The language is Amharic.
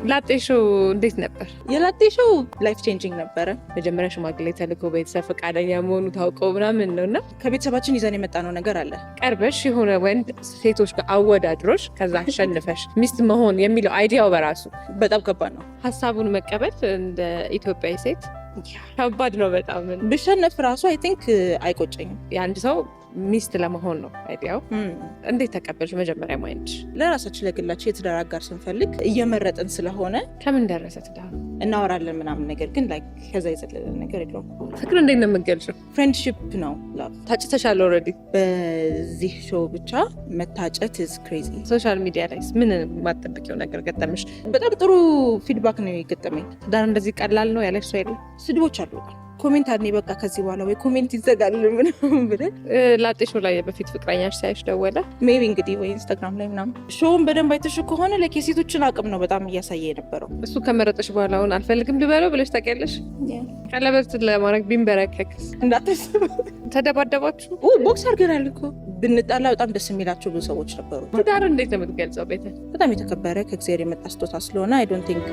ላጤሾ እንዴት ነበር? የላጤሾ ላይፍ ቼንጂንግ ነበረ። መጀመሪያ ሽማግሌ ተልኮ ቤተሰብ ፈቃደኛ መሆኑ ታውቀው ምናምን ነው እና ከቤተሰባችን ይዘን የመጣነው ነገር አለ። ቀርበሽ የሆነ ወንድ ሴቶች ጋር አወዳድሮሽ ከዛ አሸንፈሽ ሚስት መሆን የሚለው አይዲያው በራሱ በጣም ከባድ ነው። ሀሳቡን መቀበል እንደ ኢትዮጵያዊ ሴት ከባድ ነው በጣም። ብሸነፍ ራሱ አይ ቲንክ አይቆጨኝም። የአንድ ሰው ሚስት ለመሆን ነው አይዲያው። እንዴት ተቀበልሽ መጀመሪያ ማይንድሽ? ለራሳችን ለግላችን የትዳር አጋር ስንፈልግ እየመረጥን ስለሆነ ከምን ደረሰ ትዳር እናወራለን ምናምን፣ ነገር ግን ላይ ከዛ የዘለለ ነገር የለውም። ፍቅር እንዴት ነው የምትገልጪው? ፍሬንድሺፕ ነው። ታጭተሻል ኦልሬዲ? በዚህ ሾው ብቻ መታጨት ኢዝ ክሬዚ። ሶሻል ሚዲያ ላይ ምን የማትጠብቂው ነገር ገጠመሽ? በጣም ጥሩ ፊድባክ ነው የገጠመኝ። ትዳር እንደዚህ ቀላል ነው ያለሽ ሰው የለም? ስድቦች አሉ። ኮሜንት አለ በቃ ከዚህ በኋላ ወይ ኮሜንት ይዘጋል ምናምን ብለን። ላጤሾ ላይ በፊት ፍቅረኛሽ ሳይሽ ደወለ? ሜቢ እንግዲህ ወይ ኢንስታግራም ላይ ምናምን። ሾውን በደንብ አይተሽ ከሆነ የሴቶችን አቅም ነው በጣም እያሳየ የነበረው። እሱ ከመረጠሽ በኋላ አሁን አልፈልግም ልበለው ብለሽ ታውቂያለሽ? ቀለበት ለማድረግ ቢንበረከክስ? እንዳታስብ። ተደባደባችሁ? ቦክስ አድርገናል እኮ። ብንጣላ በጣም ደስ የሚላቸው ብዙ ሰዎች ነበሩ። ትዳር እንዴት ነው የምትገልጸው? ቤተ በጣም የተከበረ ከእግዚአብሔር የመጣ ስጦታ ስለሆነ አይ ዶንት ቲንክ